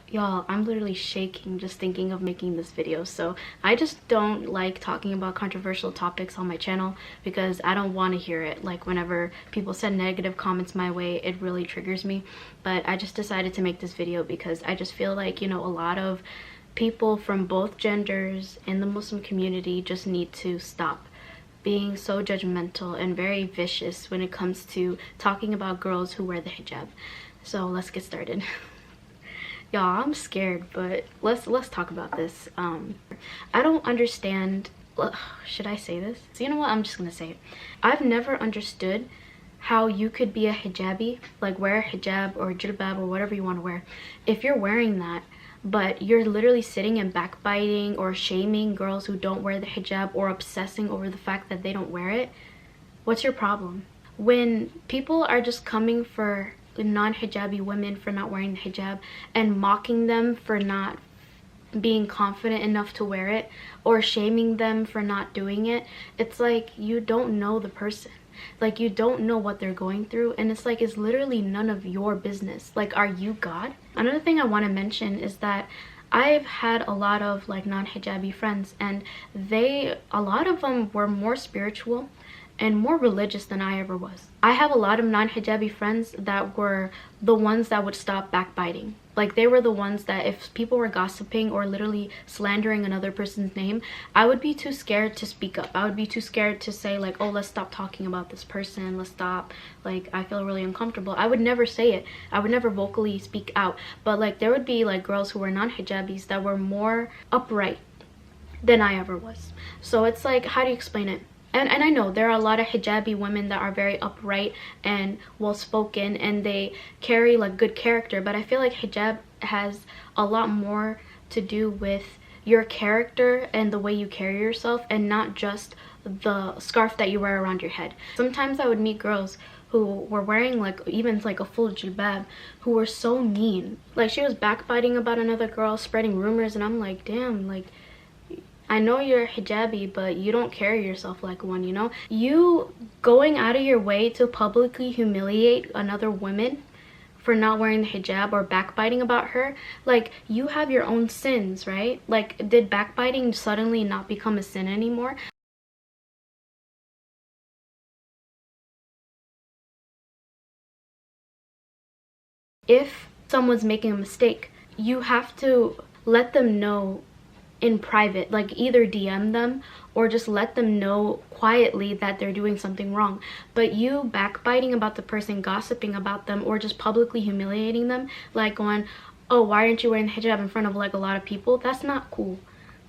Y'all, I'm literally shaking just thinking of making this video. So I just don't like talking about controversial topics on my channel because I don't want to hear it. Like whenever people send negative comments my way, it really triggers me. But I just decided to make this video because I just feel like, you know, a lot of people from both genders in the Muslim community just need to stop being so judgmental and very vicious when it comes to talking about girls who wear the hijab. So let's get started. Y'all, I'm scared, but let's talk about this. I don't understand. Should I say this? So you know what? I'm just gonna say it. I've never understood how you could be a hijabi, like wear a hijab or jilbab or whatever you want to wear. If you're wearing that, but you're literally sitting and backbiting or shaming girls who don't wear the hijab or obsessing over the fact that they don't wear it, what's your problem? When people are just coming for non-hijabi women for not wearing the hijab and mocking them for not being confident enough to wear it or shaming them for not doing it, it's like you don't know the person. Like you don't know what they're going through, and it's like it's literally none of your business. Like, are you God? Another thing I want to mention is that I've had a lot of like non-hijabi friends, and a lot of them were more spiritual and more religious than I ever was. I have a lot of non-hijabi friends that were the ones that would stop backbiting. Like they were the ones that if people were gossiping or literally slandering another person's name, I would be too scared to speak up. I would be too scared to say like, oh, let's stop talking about this person, let's stop, like I feel really uncomfortable. I would never say it. I would never vocally speak out. But like there would be like girls who were non-hijabis that were more upright than I ever was. So it's like, how do you explain it? And I know there are a lot of hijabi women that are very upright and well-spoken and they carry like good character, but I feel like hijab has a lot more to do with your character and the way you carry yourself and not just the scarf that you wear around your head. Sometimes I would meet girls who were wearing like even like a full jilbab who were so mean. Like she was backbiting about another girl, spreading rumors, and I'm like, damn, like I know you're a hijabi, but you don't carry yourself like one, you know? You going out of your way to publicly humiliate another woman for not wearing the hijab or backbiting about her, like you have your own sins, right? Like did backbiting suddenly not become a sin anymore? If someone's making a mistake, you have to let them know in private, like either DM them or just let them know quietly that they're doing something wrong. But you backbiting about the person, gossiping about them, or just publicly humiliating them, like going, oh, why aren't you wearing the hijab in front of like a lot of people? That's not cool.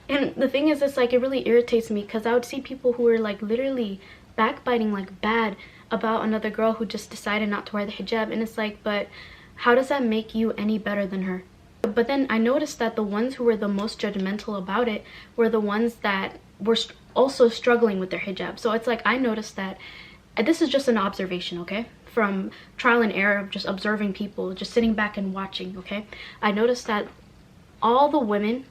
And the thing is, it's like it really irritates me because I would see people who were like literally backbiting like bad about another girl who just decided not to wear the hijab, and it's like, but how does that make you any better than her? But then I noticed that the ones who were the most judgmental about it were the ones that were also struggling with their hijab. So it's like I noticed that, this is just an observation, okay, from trial and error of just observing people, just sitting back and watching, okay. I noticed that all the women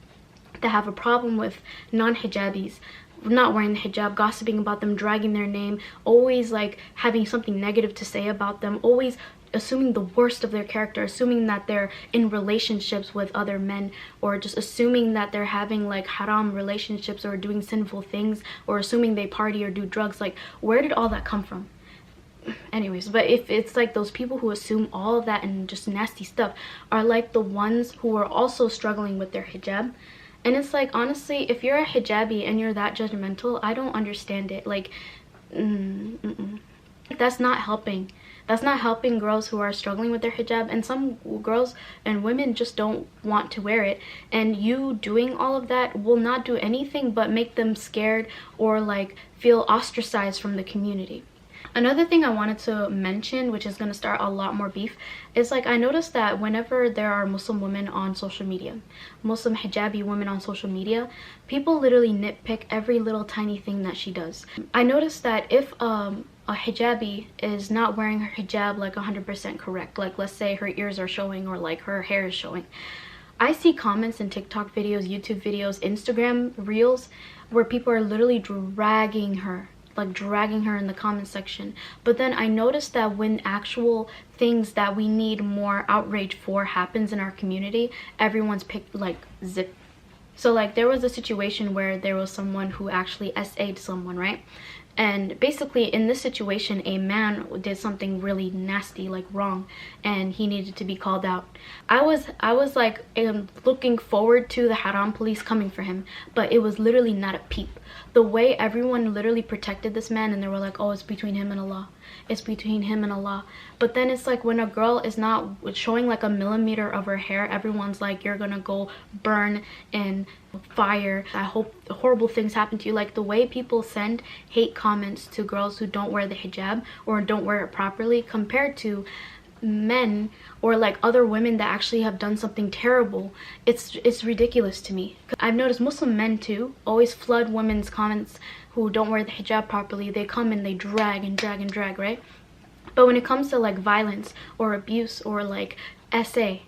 that have a problem with non-hijabis not wearing the hijab, gossiping about them, dragging their name, always like having something negative to say about them, always assuming the worst of their character, assuming that they're in relationships with other men, or just assuming that they're having like haram relationships or doing sinful things, or assuming they party or do drugs. Like, where did all that come from? Anyways, but if it's like those people who assume all of that and just nasty stuff are like the ones who are also struggling with their hijab. And it's like, honestly, if you're a hijabi and you're that judgmental, I don't understand it. Like, that's not helping. That's not helping girls who are struggling with their hijab, and some girls and women just don't want to wear it, and you doing all of that will not do anything but make them scared or like feel ostracized from the community. Another thing I wanted to mention, which is going to start a lot more beef, is like I noticed that whenever there are Muslim women on social media, Muslim hijabi women on social media, people literally nitpick every little tiny thing that she does. I noticed that if a hijabi is not wearing her hijab like 100% correct, like let's say her ears are showing or like her hair is showing, I see comments in TikTok videos, YouTube videos, Instagram reels where people are literally dragging her like dragging her in the comment section. But then I noticed that when actual things that we need more outrage for happens in our community, everyone's picked like zip. So like there was a situation where there was someone who actually SA'd someone, right? And basically in this situation, a man did something really nasty, like wrong, and he needed to be called out. I was like looking forward to the haram police coming for him, but it was literally not a peep. The way everyone literally protected this man, and they were like, oh, it's between him and Allah. It's between him and Allah. But then it's like when a girl is not showing like a millimeter of her hair, everyone's like, you're gonna go burn in fire. I hope horrible things happen to you. Like the way people send hate comments to girls who don't wear the hijab or don't wear it properly compared to men or like other women that actually have done something terrible, it's ridiculous to me. I've noticed Muslim men too always flood women's comments who don't wear the hijab properly. They come and they drag and drag and drag, right? But when it comes to like violence or abuse or like SA,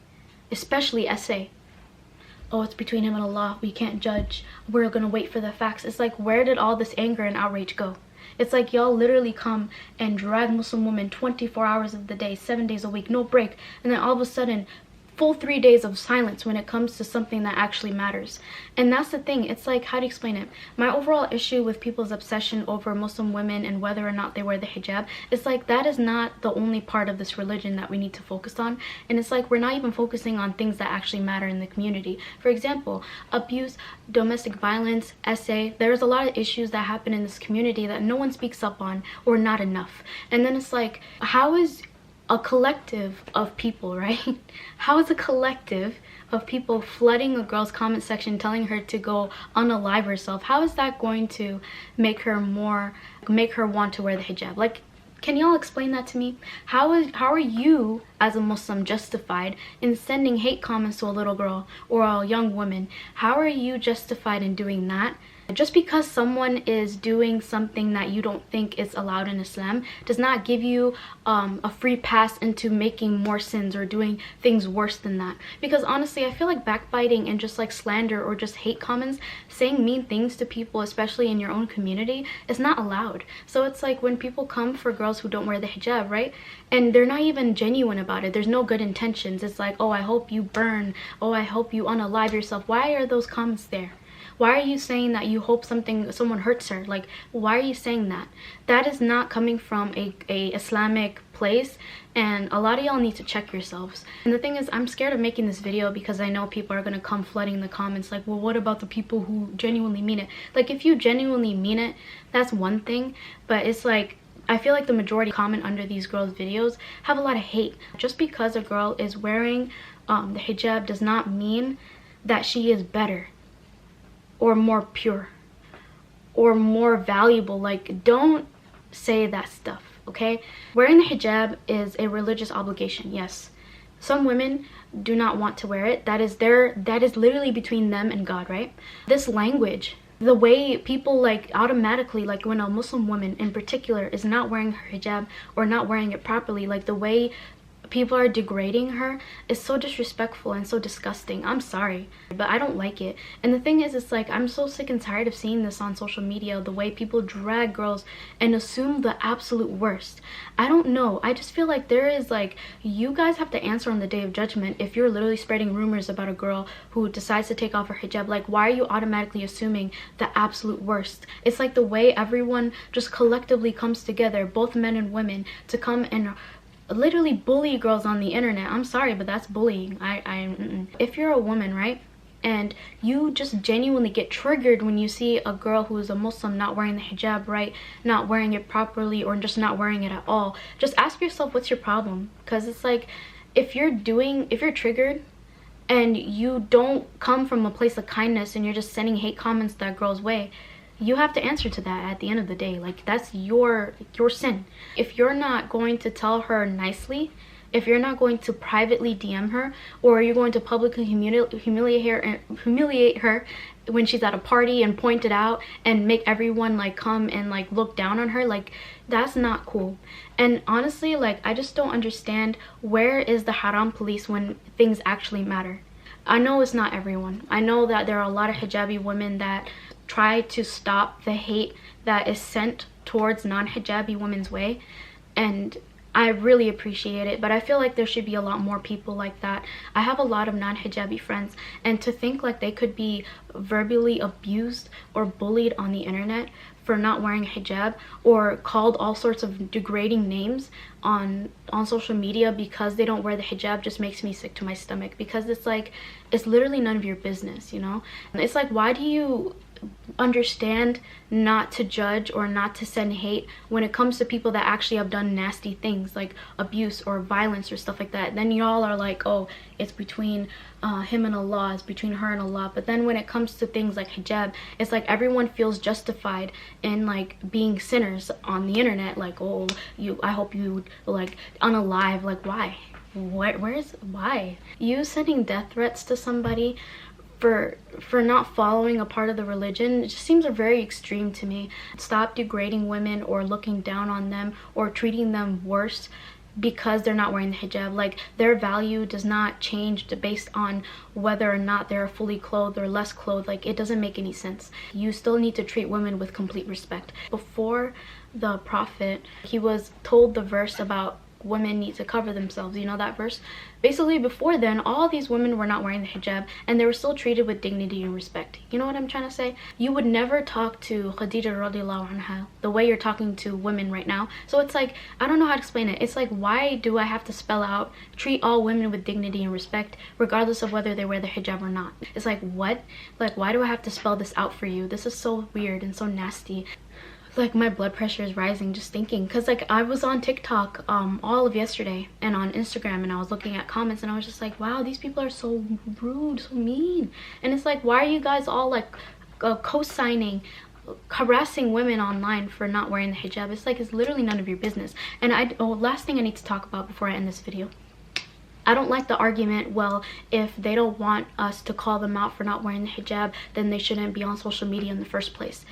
especially SA, oh, it's between him and Allah, we can't judge, we're gonna wait for the facts. It's like, where did all this anger and outrage go? It's like y'all literally come and drag Muslim women 24 hours of the day, 7 days a week, no break, and then all of a sudden full 3 days of silence when it comes to something that actually matters. And that's the thing. It's like, how do you explain it? My overall issue with people's obsession over Muslim women and whether or not they wear the hijab, it's like that is not the only part of this religion that we need to focus on. And it's like we're not even focusing on things that actually matter in the community. For example, abuse, domestic violence, SA, there's a lot of issues that happen in this community that no one speaks up on or not enough. And then it's like, how is a collective of people, right? How is a collective of people flooding a girl's comment section telling her to go unalive herself, how is that going to make her want to wear the hijab? Like, can y'all explain that to me? How are you as a Muslim justified in sending hate comments to a little girl or a young woman? How are you justified in doing that? Just because someone is doing something that you don't think is allowed in Islam does not give you a free pass into making more sins or doing things worse than that. Because honestly, I feel like backbiting and just like slander or just hate comments, saying mean things to people, especially in your own community, is not allowed. So it's like when people come for girls who don't wear the hijab, right? And they're not even genuine about it. There's no good intentions. It's like, oh, I hope you burn. Oh, I hope you unalive yourself. Why are those comments there? Why are you saying that you hope someone hurts her? Like, why are you saying that? That is not coming from a Islamic place, and a lot of y'all need to check yourselves. And the thing is, I'm scared of making this video because I know people are gonna come flooding the comments like, well, what about the people who genuinely mean it? Like, if you genuinely mean it, that's one thing, but it's like, I feel like the majority comment under these girls' videos have a lot of hate. Just because a girl is wearing the hijab does not mean that she is better or more pure or more valuable. Like, don't say that stuff, okay? Wearing the hijab is a religious obligation, yes. Some women do not want to wear it. That is literally between them and God, right? This language, the way people like automatically, like when a Muslim woman in particular is not wearing her hijab or not wearing it properly, like the way people are degrading her is so disrespectful and so disgusting. I'm sorry, but I don't like it. And the thing is, it's like, I'm so sick and tired of seeing this on social media, the way people drag girls and assume the absolute worst. I don't know, I just feel like there is like, you guys have to answer on the day of judgment if you're literally spreading rumors about a girl who decides to take off her hijab. Like, why are you automatically assuming the absolute worst? It's like the way everyone just collectively comes together, both men and women, to come and literally bully girls on the internet. I'm sorry, but that's bullying. If you're a woman, right, and you just genuinely get triggered when you see a girl who is a Muslim not wearing the hijab right, not wearing it properly, or just not wearing it at all, just ask yourself, what's your problem? Because it's like, if you're triggered and you don't come from a place of kindness and you're just sending hate comments that girl's way, you have to answer to that at the end of the day. Like, that's your sin. If you're not going to tell her nicely, if you're not going to privately DM her, or you're going to publicly humiliate her when she's at a party and point it out and make everyone like come and like look down on her, like, that's not cool. And honestly, like, I just don't understand, where is the haram police when things actually matter? I know it's not everyone. I know that there are a lot of hijabi women that try to stop the hate that is sent towards non-hijabi women's way, and I really appreciate it. But I feel like there should be a lot more people like that. I have a lot of non-hijabi friends, and to think like they could be verbally abused or bullied on the internet for not wearing a hijab, or called all sorts of degrading names on social media because they don't wear the hijab, just makes me sick to my stomach. Because it's like, it's literally none of your business, you know? And it's like, why do you understand not to judge or not to send hate when it comes to people that actually have done nasty things like abuse or violence or stuff like that? Then y'all are like, oh, it's between him and Allah, it's between her and Allah. But then when it comes to things like hijab, it's like everyone feels justified in like being sinners on the internet, like, oh, I hope you like unalive. Like, why? Why you sending death threats to somebody for not following a part of the religion? It just seems very extreme to me. Stop degrading women or looking down on them or treating them worse because they're not wearing the hijab. Like, their value does not change based on whether or not they're fully clothed or less clothed. Like, it doesn't make any sense. You still need to treat women with complete respect. Before the Prophet, he was told the verse about women need to cover themselves, you know that verse? Basically, before then, all these women were not wearing the hijab and they were still treated with dignity and respect. You know what I'm trying to say? You would never talk to Khadija radiallahu anha the way you're talking to women right now. So it's like, I don't know how to explain it. It's like, why do I have to spell out treat all women with dignity and respect regardless of whether they wear the hijab or not? It's like, what? Like, why do I have to spell this out for you? This is so weird and so nasty. Like, my blood pressure is rising just thinking, because like I was on TikTok all of yesterday and on Instagram, and I was looking at comments and I was just like, wow, these people are so rude, so mean. And it's like, why are you guys all like co-signing, harassing women online for not wearing the hijab? It's like, it's literally none of your business. And last thing I need to talk about before I end this video, I don't like the argument, well, if they don't want us to call them out for not wearing the hijab, then they shouldn't be on social media in the first place.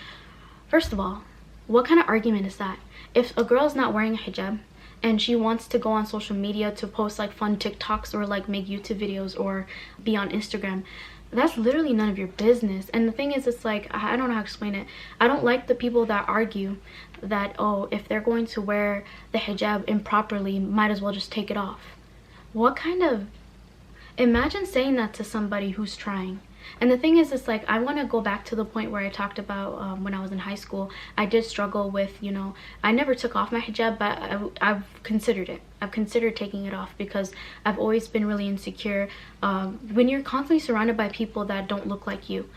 First of all, what kind of argument is that? If a girl is not wearing a hijab and she wants to go on social media to post like fun TikToks or like make YouTube videos or be on Instagram, that's literally none of your business. And the thing is, it's like, I don't know how to explain it. I don't like the people that argue that, oh, if they're going to wear the hijab improperly, might as well just take it off. What kind of... Imagine saying that to somebody who's trying. And the thing is, it's like, I want to go back to the point where I talked about when I was in high school. I did struggle with, you know, I never took off my hijab, but I've considered it. I've considered taking it off because I've always been really insecure when you're constantly surrounded by people that don't look like you.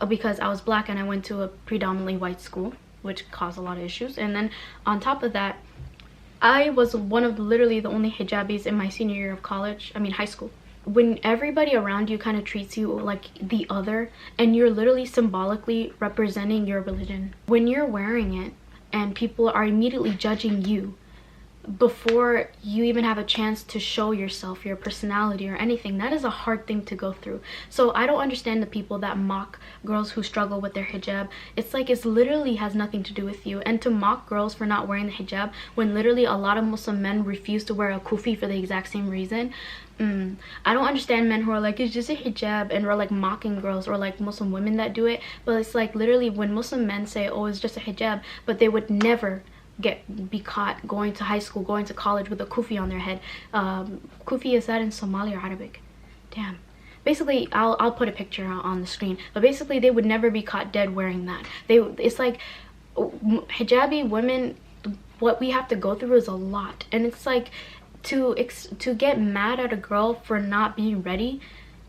Because I was black and I went to a predominantly white school, which caused a lot of issues. And then on top of that, I was one of literally the only hijabis in my senior year of college, high school. When everybody around you kind of treats you like the other, and you're literally symbolically representing your religion, when you're wearing it and people are immediately judging you before you even have a chance to show yourself, your personality or anything, that is a hard thing to go through. So I don't understand the people that mock girls who struggle with their hijab. It's like, it's literally has nothing to do with you. And to mock girls for not wearing the hijab when literally a lot of Muslim men refuse to wear a kufi for the exact same reason, I don't understand men who are like, it's just a hijab, and we're like mocking girls, or like Muslim women that do it. But it's like, literally, when Muslim men say, oh, it's just a hijab, but they would never be caught going to high school, going to college with a kufi on their head. Kufi, is that in Somali or Arabic? Damn. Basically, I'll put a picture on the screen, but basically they would never be caught dead wearing that. It's like, hijabi women, what we have to go through is a lot. And it's like, to get mad at a girl for not being ready,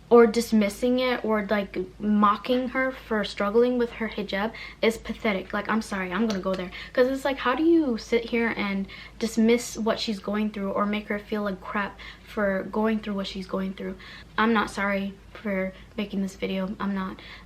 or dismissing it, or like mocking her for struggling with her hijab, is pathetic. Like, I'm sorry, I'm gonna go there, because it's like, how do you sit here and dismiss what she's going through or make her feel like crap for going through what she's going through? I'm not sorry for making this video.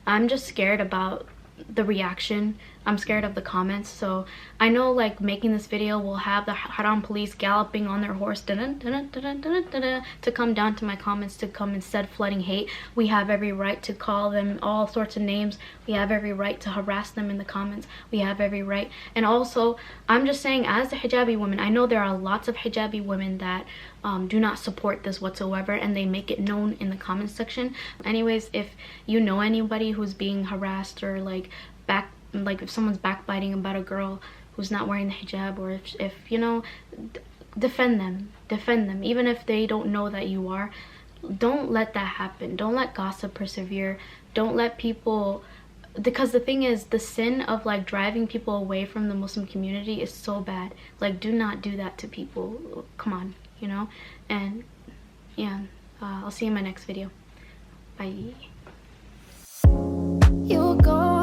I'm just scared about the reaction. I'm scared of the comments. So I know, like, making this video will have the haram police galloping on their horse to come down to my comments, to come instead flooding hate. We have every right to call them all sorts of names. We have every right to harass them in the comments. We have every right. And also, I'm just saying, as a hijabi woman, I know there are lots of hijabi women that do not support this whatsoever, and they make it known in the comments section. Anyways, if you know anybody who's being harassed, or like if someone's backbiting about a girl who's not wearing the hijab, or if you know, defend them, even if they don't know that you are. Don't let that happen. Don't let gossip persevere. Don't let people, because the thing is, the sin of like driving people away from the Muslim community is so bad. Like, do not do that to people. Come on, you know. And yeah, I'll see you in my next video. Bye. You go